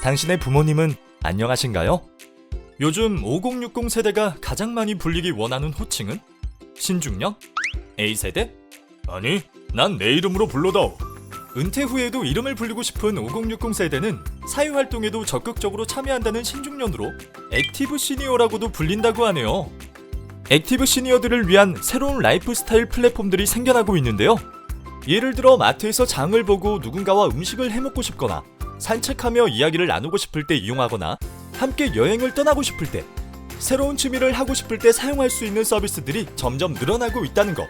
당신의 부모님은 안녕하신가요? 요즘 5060 세대가 가장 많이 불리기 원하는 호칭은? 신중년? A세대? 아니, 난 내 이름으로 불러다오. 은퇴 후에도 이름을 불리고 싶은 5060 세대는 사회활동에도 적극적으로 참여한다는 신중년으로 액티브 시니어라고도 불린다고 하네요. 액티브 시니어들을 위한 새로운 라이프 스타일 플랫폼들이 생겨나고 있는데요. 예를 들어 마트에서 장을 보고 누군가와 음식을 해먹고 싶거나 산책하며 이야기를 나누고 싶을 때 이용하거나 함께 여행을 떠나고 싶을 때, 새로운 취미를 하고 싶을 때 사용할 수 있는 서비스들이 점점 늘어나고 있다는 것.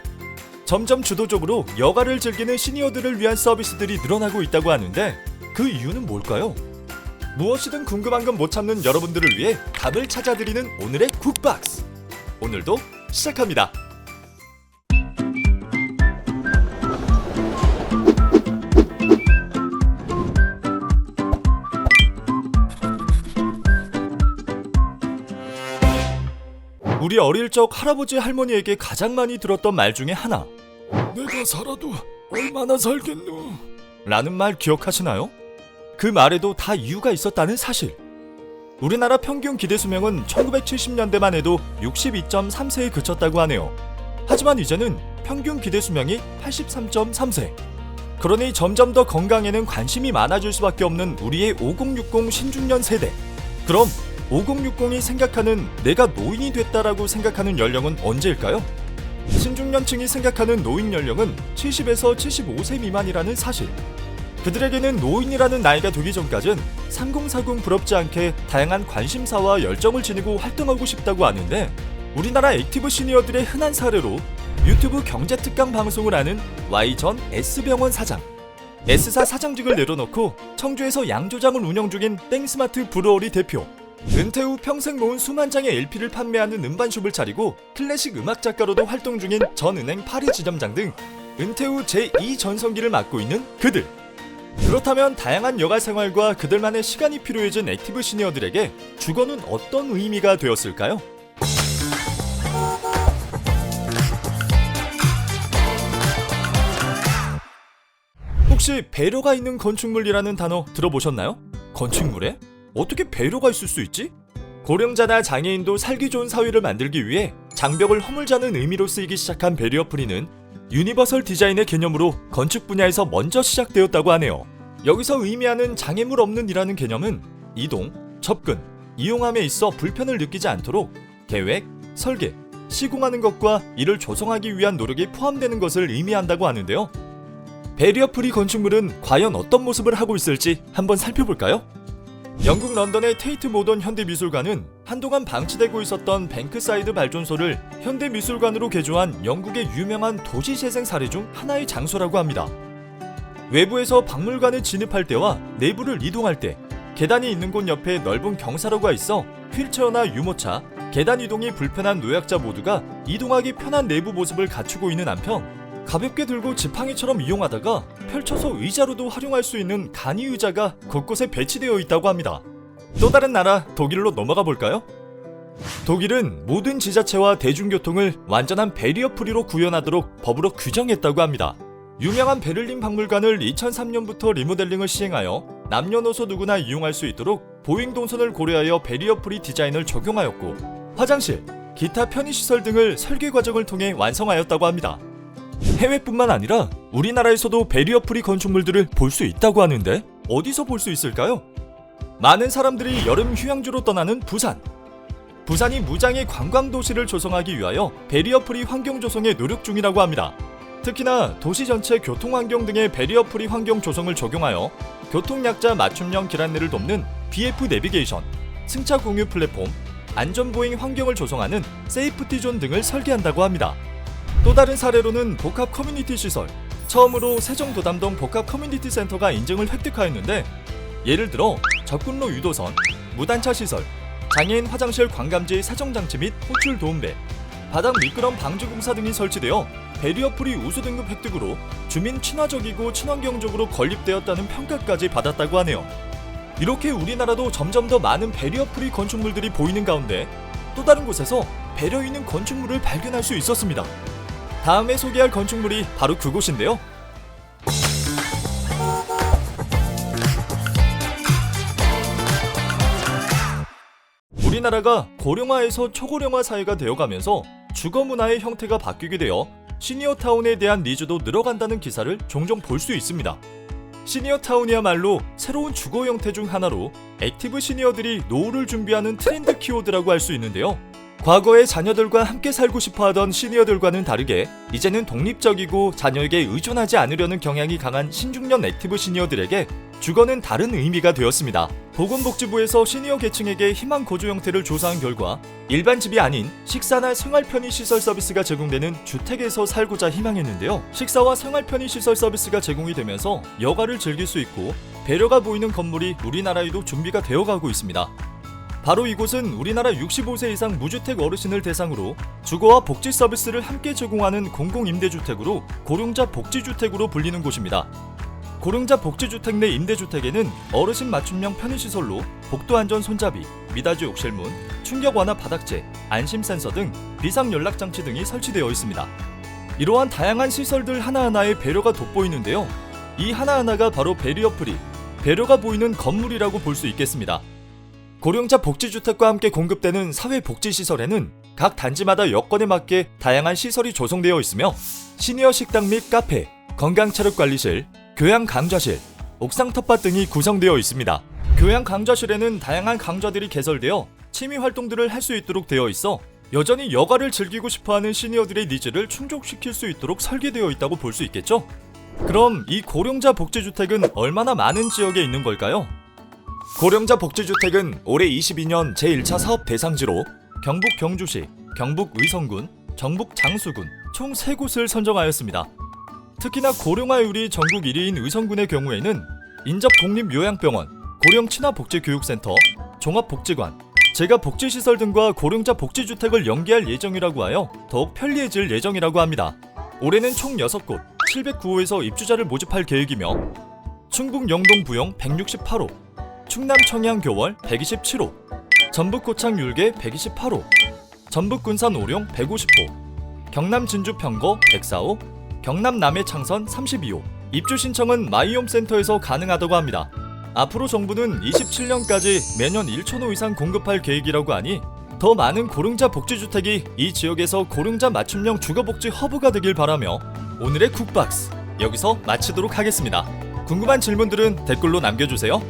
점점 주도적으로 여가를 즐기는 시니어들을 위한 서비스들이 늘어나고 있다고 하는데 그 이유는 뭘까요? 무엇이든 궁금한 건 못 참는 여러분들을 위해 답을 찾아드리는 오늘의 쿡박스. 오늘도 시작합니다. 우리 어릴 적 할아버지 할머니에게 가장 많이 들었던 말 중에 하나, 내가 살아도 얼마나 살겠노? 라는 말 기억하시나요? 그 말에도 다 이유가 있었다는 사실. 우리나라 평균 기대수명은 1970년대만 해도 62.3세에 그쳤다고 하네요. 하지만 이제는 평균 기대수명이 83.3세. 그러니 점점 더 건강에는 관심이 많아질 수밖에 없는 우리의 5060 신중년 세대. 그럼 5060이 생각하는 내가 노인이 됐다라고 생각하는 연령은 언제일까요? 신중년층이 생각하는 노인 연령은 70에서 75세 미만이라는 사실. 그들에게는 노인이라는 나이가 되기 전까진 3040 부럽지 않게 다양한 관심사와 열정을 지니고 활동하고 싶다고 하는데, 우리나라 액티브 시니어들의 흔한 사례로 유튜브 경제특강 방송을 하는 Y전 S병원 사장, S사 사장직을 내려놓고 청주에서 양조장을 운영 중인 땡스마트 브루어리 대표, 은퇴 후 평생 모은 수만 장의 LP를 판매하는 음반숍을 차리고 클래식 음악 작가로도 활동 중인 전은행 파리 지점장 등 은퇴 후 제2 전성기를 맞고 있는 그들. 그렇다면 다양한 여가 생활과 그들만의 시간이 필요해진 액티브 시니어들에게 주거는 어떤 의미가 되었을까요? 혹시 배려가 있는 건축물이라는 단어 들어보셨나요? 건축물에? 어떻게 배려가 있을 수 있지? 고령자나 장애인도 살기 좋은 사회를 만들기 위해 장벽을 허물자는 의미로 쓰이기 시작한 배리어프리는 유니버설 디자인의 개념으로 건축 분야에서 먼저 시작되었다고 하네요. 여기서 의미하는 장애물 없는 이라는 개념은 이동, 접근, 이용함에 있어 불편을 느끼지 않도록 계획, 설계, 시공하는 것과 이를 조성하기 위한 노력이 포함되는 것을 의미한다고 하는데요. 배리어프리 건축물은 과연 어떤 모습을 하고 있을지 한번 살펴볼까요? 영국 런던의 테이트 모던 현대미술관은 한동안 방치되고 있었던 뱅크사이드 발전소를 현대미술관으로 개조한 영국의 유명한 도시재생 사례 중 하나의 장소라고 합니다. 외부에서 박물관에 진입할 때와 내부를 이동할 때 계단이 있는 곳 옆에 넓은 경사로가 있어 휠체어나 유모차, 계단 이동이 불편한 노약자 모두가 이동하기 편한 내부 모습을 갖추고 있는 한편, 가볍게 들고 지팡이처럼 이용하다가 펼쳐서 의자로도 활용할 수 있는 간이 의자가 곳곳에 배치되어 있다고 합니다. 또 다른 나라 독일로 넘어가 볼까요? 독일은 모든 지자체와 대중교통을 완전한 배리어프리로 구현하도록 법으로 규정했다고 합니다. 유명한 베를린 박물관을 2003년부터 리모델링을 시행하여 남녀노소 누구나 이용할 수 있도록 보행 동선을 고려하여 배리어프리 디자인을 적용하였고, 화장실, 기타 편의시설 등을 설계 과정을 통해 완성하였다고 합니다. 해외뿐만 아니라 우리나라에서도 배리어프리 건축물들을 볼 수 있다고 하는데 어디서 볼 수 있을까요? 많은 사람들이 여름 휴양지로 떠나는 부산. 부산이 무장의 관광도시를 조성하기 위하여 배리어프리 환경 조성에 노력 중이라고 합니다. 특히나 도시 전체 교통환경 등의 배리어프리 환경 조성을 적용하여 교통약자 맞춤형 길 안내를 돕는 BF 내비게이션, 승차 공유 플랫폼, 안전보행 환경을 조성하는 세이프티존 등을 설계한다고 합니다. 또 다른 사례로는 복합 커뮤니티 시설, 처음으로 세종도담동 복합 커뮤니티 센터가 인증을 획득하였는데, 예를 들어 접근로 유도선, 무단차 시설, 장애인 화장실 관감지 세정장치 및 호출 도움배, 바닥 미끄럼 방지 공사 등이 설치되어 배리어프리 우수 등급 획득으로 주민 친화적이고 친환경적으로 건립되었다는 평가까지 받았다고 하네요. 이렇게 우리나라도 점점 더 많은 배리어프리 건축물들이 보이는 가운데 또 다른 곳에서 배려 있는 건축물을 발견할 수 있었습니다. 다음에 소개할 건축물이 바로 그곳인데요. 우리나라가 고령화에서 초고령화 사회가 되어가면서 주거 문화의 형태가 바뀌게 되어 시니어타운에 대한 니즈도 늘어간다는 기사를 종종 볼 수 있습니다. 시니어타운이야말로 새로운 주거 형태 중 하나로 액티브 시니어들이 노후를 준비하는 트렌드 키워드라고 할 수 있는데요. 과거에 자녀들과 함께 살고 싶어하던 시니어들과는 다르게 이제는 독립적이고 자녀에게 의존하지 않으려는 경향이 강한 신중년 액티브 시니어들에게 주거는 다른 의미가 되었습니다. 보건복지부에서 시니어 계층에게 희망 거주 형태를 조사한 결과 일반 집이 아닌 식사나 생활 편의 시설 서비스가 제공되는 주택에서 살고자 희망했는데요. 식사와 생활 편의 시설 서비스가 제공이 되면서 여가를 즐길 수 있고 배려가 보이는 건물이 우리나라에도 준비가 되어가고 있습니다. 바로 이곳은 우리나라 65세 이상 무주택 어르신을 대상으로 주거와 복지 서비스를 함께 제공하는 공공임대주택으로 고령자 복지주택으로 불리는 곳입니다. 고령자 복지주택 내 임대주택에는 어르신 맞춤형 편의시설로 복도안전 손잡이, 미닫이 옥실문, 충격 완화 바닥재, 안심 센서 등 비상 연락장치 등이 설치되어 있습니다. 이러한 다양한 시설들 하나하나에 배려가 돋보이는데요. 이 하나하나가 바로 베리어 프리, 배려가 보이는 건물이라고 볼 수 있겠습니다. 고령자 복지주택과 함께 공급되는 사회복지시설에는 각 단지마다 여건에 맞게 다양한 시설이 조성되어 있으며 시니어 식당 및 카페, 건강체력관리실, 교양 강좌실, 옥상 텃밭 등이 구성되어 있습니다. 교양 강좌실에는 다양한 강좌들이 개설되어 취미 활동들을 할 수 있도록 되어 있어 여전히 여가를 즐기고 싶어하는 시니어들의 니즈를 충족시킬 수 있도록 설계되어 있다고 볼 수 있겠죠? 그럼 이 고령자 복지주택은 얼마나 많은 지역에 있는 걸까요? 고령자 복지주택은 올해 22년 제1차 사업 대상지로 경북 경주시, 경북 의성군, 경북 장수군 총 3곳을 선정하였습니다. 특히나 고령화율이 전국 1위인 의성군의 경우에는 인접 공립요양병원, 고령친화복지교육센터, 종합복지관, 재가복지시설 등과 고령자 복지주택을 연계할 예정이라고 하여 더욱 편리해질 예정이라고 합니다. 올해는 총 6곳, 709호에서 입주자를 모집할 계획이며 충북 영동 부영 168호, 충남 청양 교월 127호, 전북 고창 율계 128호, 전북 군산 오룡 150호, 경남 진주 평거 104호, 경남 남해 창선 32호. 입주 신청은 마이홈센터에서 가능하다고 합니다. 앞으로 정부는 27년까지 매년 1,000호 이상 공급할 계획이라고 하니 더 많은 고령자 복지주택이 이 지역에서 고령자 맞춤형 주거복지 허브가 되길 바라며 오늘의 쿡박스 여기서 마치도록 하겠습니다. 궁금한 질문들은 댓글로 남겨주세요.